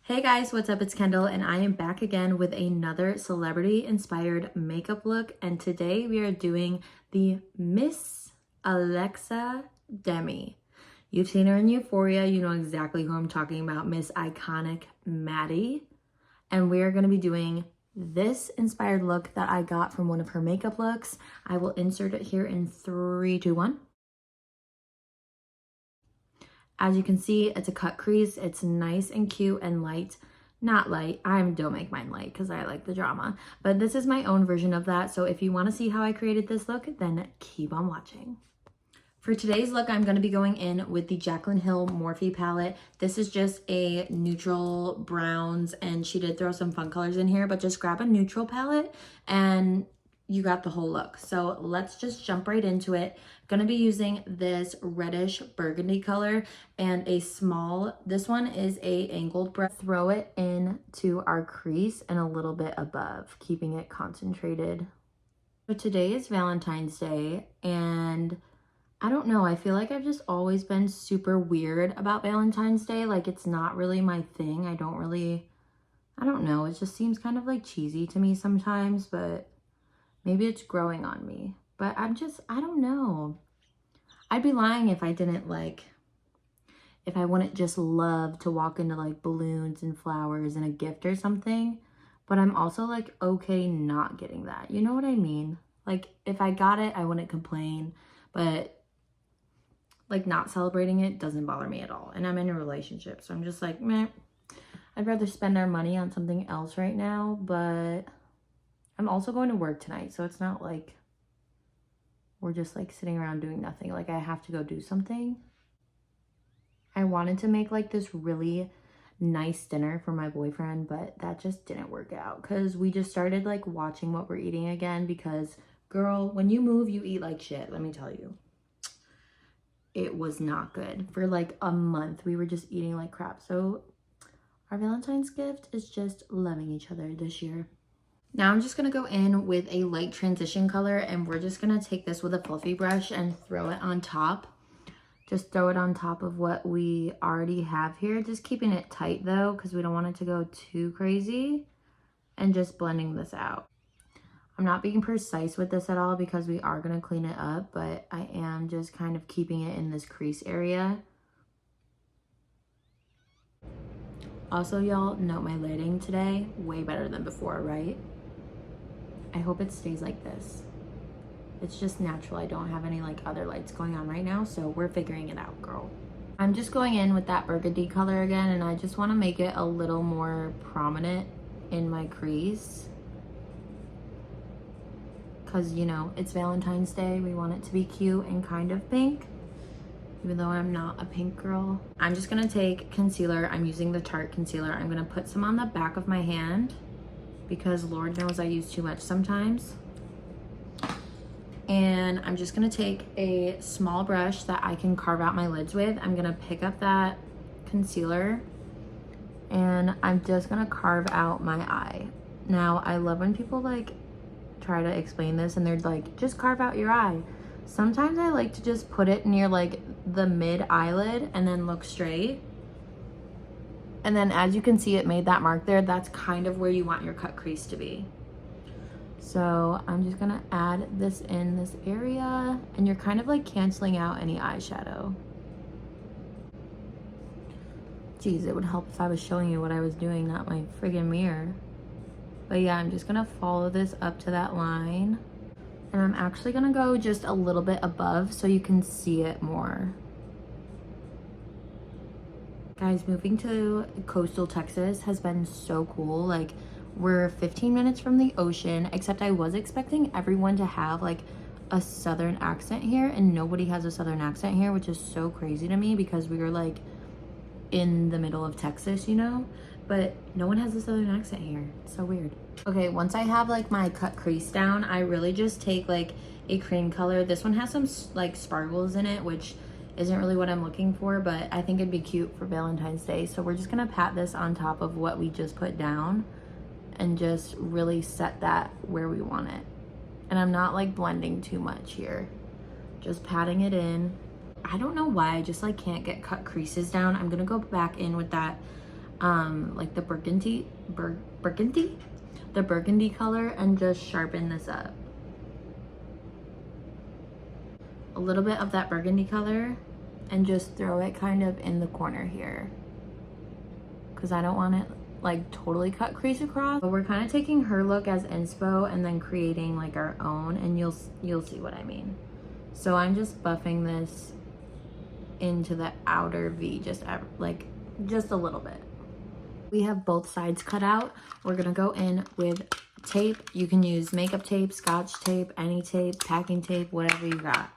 Hey guys, what's up? It's Kendall and I am back again with another celebrity inspired makeup look, and today we are doing the Miss Alexa Demi. You've seen her in Euphoria, you know exactly who I'm talking about, Miss Iconic Maddie. And we are going to be doing this inspired look that I got from one of her makeup looks. I will insert it here in 3, 2, 1. As you can see, it's a cut crease. It's nice and cute and light. Not light. I don't make mine light because I like the drama. But this is my own version of that. So if you want to see how I created this look, then keep on watching. For today's look, I'm going to be going in with the Jaclyn Hill Morphe palette. This is just a neutral browns, and she did throw some fun colors in here, but just grab a neutral palette and you got the whole look. So let's just jump right into it. Gonna be using this reddish burgundy color and a small, this one is a angled brush. Throw it into our crease and a little bit above, keeping it concentrated. So today is Valentine's Day, and I don't know, I feel like I've just always been super weird about Valentine's Day. Like, it's not really my thing. I don't know, it just seems kind of like cheesy to me sometimes, but maybe it's growing on me. But I don't know. I'd be lying if I didn't if I wouldn't just love to walk into like balloons and flowers and a gift or something. But I'm also like okay not getting that. You know what I mean? Like, if I got it, I wouldn't complain. But like, not celebrating it doesn't bother me at all. And I'm in a relationship, so I'm just like, meh. I'd rather spend our money on something else right now. But I'm also going to work tonight, so it's not like we're just like sitting around doing nothing. Like, I have to go do something. I wanted to make like this really nice dinner for my boyfriend, but that just didn't work out because we just started like watching what we're eating again because, girl, when you move, you eat like shit, let me tell you. It was not good. For like a month, we were just eating like crap. So our Valentine's gift is just loving each other this year. Now I'm just going to go in with a light transition color, and we're just going to take this with a fluffy brush and throw it on top. Just throw it on top of what we already have here. Just keeping it tight though, because we don't want it to go too crazy. And just blending this out. I'm not being precise with this at all because we are going to clean it up, but I am just kind of keeping it in this crease area. Also, y'all, note my lighting today. Way better than before, right? I hope it stays like this. It's just natural. I don't have any like other lights going on right now, so we're figuring it out, girl. I'm just going in with that burgundy color again, and I just want to make it a little more prominent in my crease. Because, you know, it's Valentine's Day. We want it to be cute and kind of pink, even though I'm not a pink girl. I'm just going to take concealer. I'm using the Tarte concealer. I'm going to put some on the back of my hand because Lord knows I use too much sometimes. And I'm just going to take a small brush that I can carve out my lids with. I'm going to pick up that concealer and I'm just going to carve out my eye. Now, I love when people like try to explain this and they're like, just carve out your eye. Sometimes I like to just put it near like the mid eyelid and then look straight. And then as you can see, it made that mark there. That's kind of where you want your cut crease to be. So I'm just gonna add this in this area, and you're kind of like canceling out any eyeshadow. Geez, it would help if I was showing you what I was doing, not my friggin' mirror. But yeah, I'm just gonna follow this up to that line. And I'm actually gonna go just a little bit above so you can see it more. Guys, moving to coastal Texas has been so cool. Like, we're 15 minutes from the ocean, except I was expecting everyone to have like a southern accent here, and nobody has a southern accent here, which is so crazy to me because we were like in the middle of Texas, you know? But no one has a southern accent here. It's so weird. Okay, once I have like my cut crease down, I really just take like a cream color. This one has some like sparkles in it, which isn't really what I'm looking for, but I think it'd be cute for Valentine's Day. So we're just gonna pat this on top of what we just put down and just really set that where we want it. And I'm not like blending too much here, just patting it in. I don't know why I just like can't get cut creases down. I'm gonna go back in with that like the the burgundy color, and just sharpen this up. A little bit of that burgundy color and just throw it kind of in the corner here, because I don't want it like totally cut crease across. But we're kind of taking her look as inspo and then creating like our own, and you'll see what I mean. So I'm just buffing this into the outer V, just a little bit. We have both sides cut out. We're gonna go in with tape. You can use makeup tape, scotch tape, any tape, packing tape, whatever you got.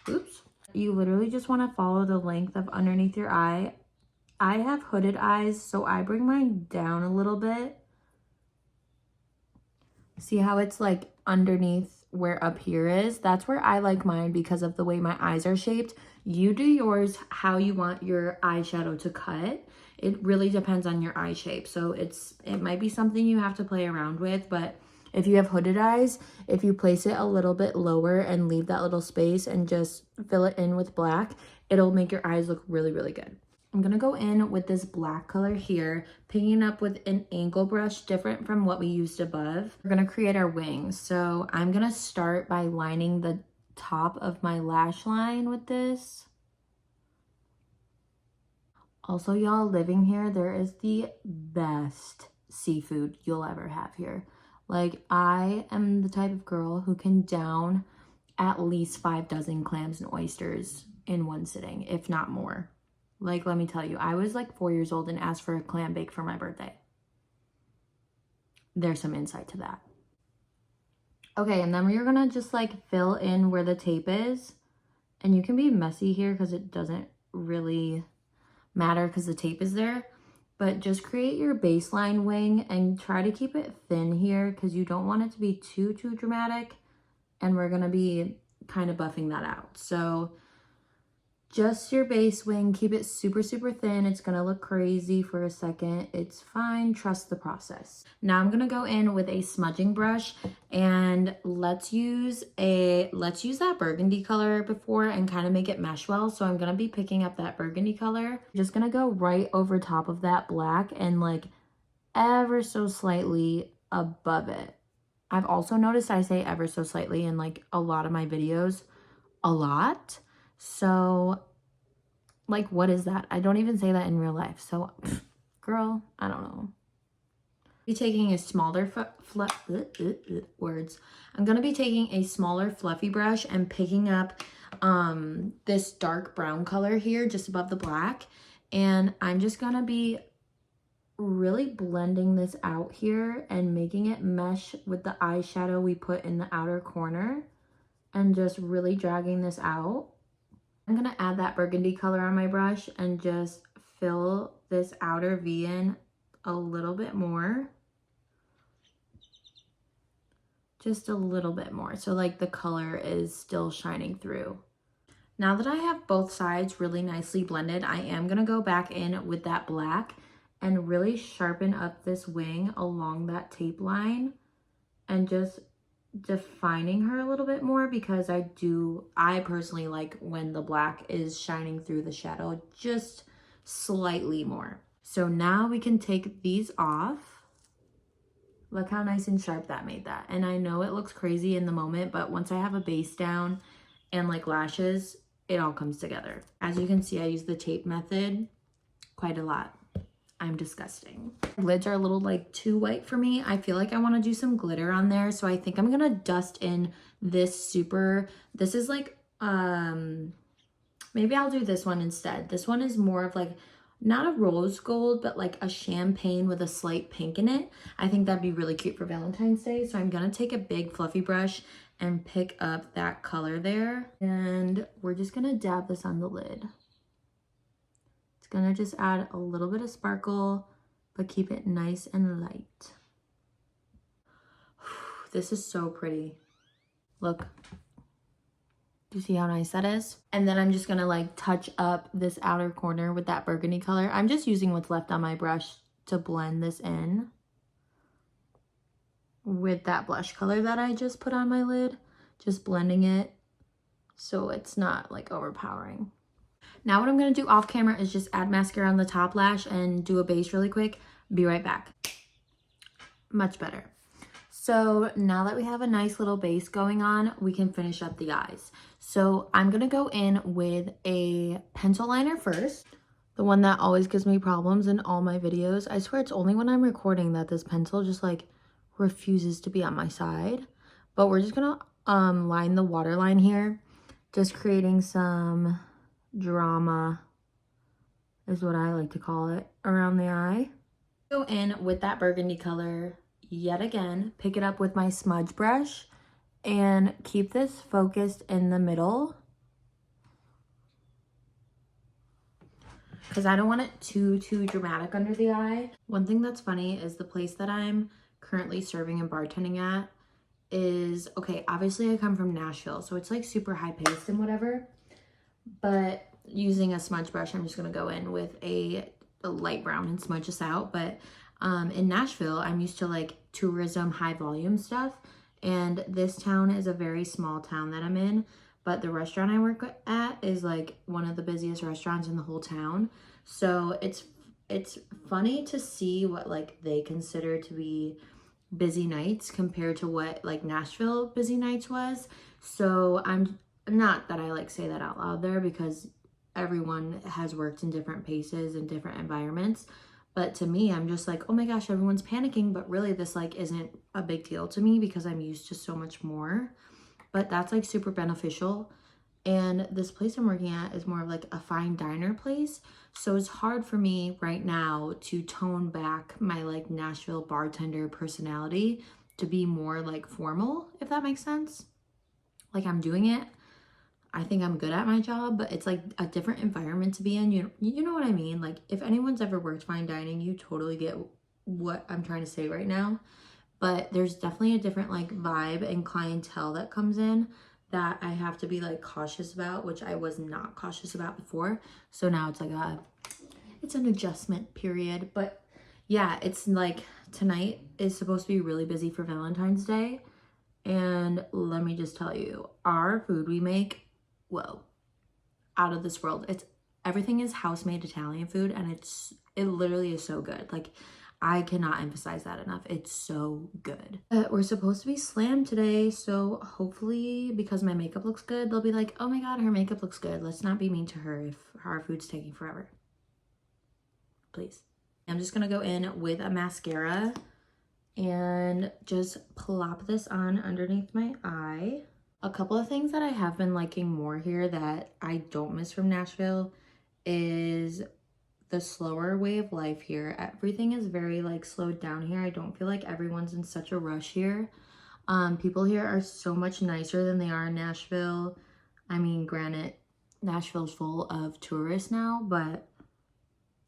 Oops. You literally just want to follow the length of underneath your eye. I have hooded eyes, so I bring mine down a little bit. See how it's like underneath where up here is? That's where I like mine because of the way my eyes are shaped. You do yours how you want your eyeshadow to cut. It really depends on your eye shape. So it might be something you have to play around with, but if you have hooded eyes, if you place it a little bit lower and leave that little space and just fill it in with black, it'll make your eyes look really, really good. I'm gonna go in with this black color here, picking up with an angle brush different from what we used above. We're gonna create our wings. So I'm gonna start by lining the top of my lash line with this. Also, y'all, living here, there is the best seafood you'll ever have here. Like, I am the type of girl who can down at least 5 dozen clams and oysters in one sitting, if not more. Like, let me tell you, I was like 4 years old and asked for a clam bake for my birthday. There's some insight to that. Okay, and then we're gonna just like fill in where the tape is. And you can be messy here because it doesn't really matter because the tape is there. But just create your baseline wing and try to keep it thin here because you don't want it to be too dramatic. And we're gonna be kind of buffing that out. So just your base wing, keep it super thin. It's gonna look crazy for a second. It's fine, trust the process. Now I'm gonna go in with a smudging brush and let's use that burgundy color before and kind of make it mesh well. So I'm gonna be picking up that burgundy color. Just gonna go right over top of that black and like ever so slightly above it. I've also noticed I say ever so slightly in like a lot of my videos, a lot. So, like, what is that? I don't even say that in real life. So, girl, I don't know. Be taking a smaller words. I'm gonna be taking a smaller fluffy brush and picking up this dark brown color here just above the black, and I'm just gonna be really blending this out here and making it mesh with the eyeshadow we put in the outer corner, and just really dragging this out. I'm gonna add that burgundy color on my brush and just fill this outer V in a little bit more. Just a little bit more, so like the color is still shining through. Now that I have both sides really nicely blended, I am gonna go back in with that black and really sharpen up this wing along that tape line and just defining her a little bit more, because I personally like when the black is shining through the shadow just slightly more. So now we can take these off. Look how nice and sharp that made that. And I know it looks crazy in the moment, but once I have a base down and like lashes, it all comes together. As you can see, I use the tape method quite a lot. I'm disgusting. Lids are a little like too white for me. I feel like I want to do some glitter on there. So I think I'm going to dust in this is like, maybe I'll do this one instead. This one is more of like, not a rose gold, but like a champagne with a slight pink in it. I think that'd be really cute for Valentine's Day. So I'm going to take a big fluffy brush and pick up that color there. And we're just going to dab this on the lid. It's gonna just add a little bit of sparkle, but keep it nice and light. This is so pretty. Look, do you see how nice that is? And then I'm just gonna like touch up this outer corner with that burgundy color. I'm just using what's left on my brush to blend this in with that blush color that I just put on my lid. Just blending it so it's not like overpowering. Now what I'm going to do off camera is just add mascara on the top lash and do a base really quick. Be right back. Much better. So now that we have a nice little base going on, we can finish up the eyes. So I'm going to go in with a pencil liner first. The one that always gives me problems in all my videos. I swear it's only when I'm recording that this pencil just like refuses to be on my side. But we're just going to line the waterline here. Just creating some drama is what I like to call it around the eye. Go in with that burgundy color yet again, pick it up with my smudge brush and keep this focused in the middle because I don't want it too dramatic under the eye. One thing that's funny is the place that I'm currently serving and bartending at is, okay, obviously I come from Nashville, so it's like super high paced and whatever, but using a smudge brush, I'm just gonna go in with a light brown and smudge this out. But in Nashville, I'm used to like tourism, high volume stuff. And this town is a very small town that I'm in. But the restaurant I work at is like one of the busiest restaurants in the whole town. So it's funny to see what like they consider to be busy nights compared to what like Nashville busy nights was. So I'm not that I like say that out loud there because everyone has worked in different paces and different environments. But to me, I'm just like, oh my gosh, everyone's panicking. But really this like isn't a big deal to me because I'm used to so much more. But that's like super beneficial. And this place I'm working at is more of like a fine diner place. So it's hard for me right now to tone back my like Nashville bartender personality to be more like formal, if that makes sense. Like I'm doing it. I think I'm good at my job, but it's like a different environment to be in. You know what I mean? Like if anyone's ever worked fine dining, you totally get what I'm trying to say right now. But there's definitely a different like vibe and clientele that comes in that I have to be like cautious about, which I was not cautious about before. So now it's like it's an adjustment period. But yeah, it's like tonight is supposed to be really busy for Valentine's Day. And let me just tell you, our food we make, whoa, out of this world. Everything is house-made Italian food, and it literally is so good. Like I cannot emphasize that enough. It's so good. We're supposed to be slammed today, so hopefully because my makeup looks good, they'll be like, oh my god, her makeup looks good. Let's not be mean to her if our food's taking forever. Please. I'm just gonna go in with a mascara and just plop this on underneath my eye. A couple of things that I have been liking more here that I don't miss from Nashville is the slower way of life here. Everything is very like slowed down here. I don't feel like everyone's in such a rush here. People here are so much nicer than they are in Nashville. I mean, granted, Nashville's full of tourists now, but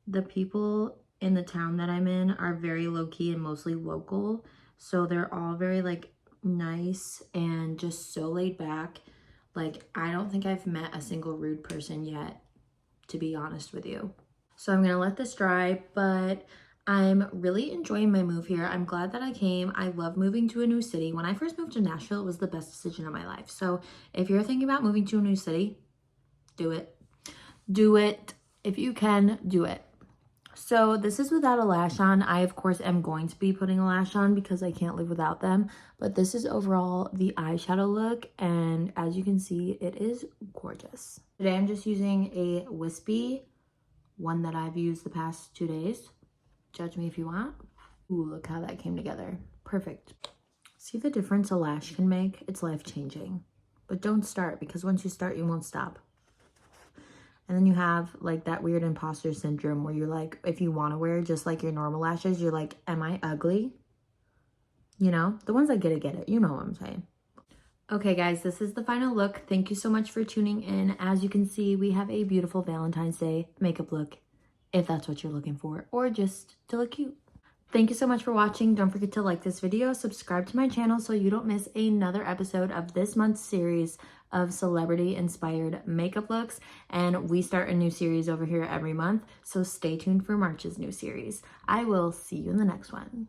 the people in the town that I'm in are very low-key and mostly local. So they're all very like nice and just so laid back. Like I don't think I've met a single rude person yet, to be honest with you. So I'm gonna let this dry, but I'm really enjoying my move here. I'm glad that I came. I love moving to a new city. When I first moved to Nashville, it was the best decision of my life. So if you're thinking about moving to a new city, do it. Do it. If you can, do it. So this is without a lash on. I, of course, am going to be putting a lash on because I can't live without them. But this is overall the eyeshadow look. And as you can see, it is gorgeous. Today, I'm just using a wispy, one that I've used the past 2 days. Judge me if you want. Ooh, look how that came together. Perfect. See the difference a lash can make? It's life-changing. But don't start, because once you start, you won't stop. And then you have like that weird imposter syndrome where you're like, if you want to wear just like your normal lashes, you're like, am I ugly? You know, the ones that get it. You know what I'm saying. Okay, guys, this is the final look. Thank you so much for tuning in. As you can see, we have a beautiful Valentine's Day makeup look, if that's what you're looking for, or just to look cute. Thank you so much for watching. Don't forget to like this video, subscribe to my channel so you don't miss another episode of this month's series of celebrity-inspired makeup looks. And we start a new series over here every month, so stay tuned for March's new series. I will see you in the next one.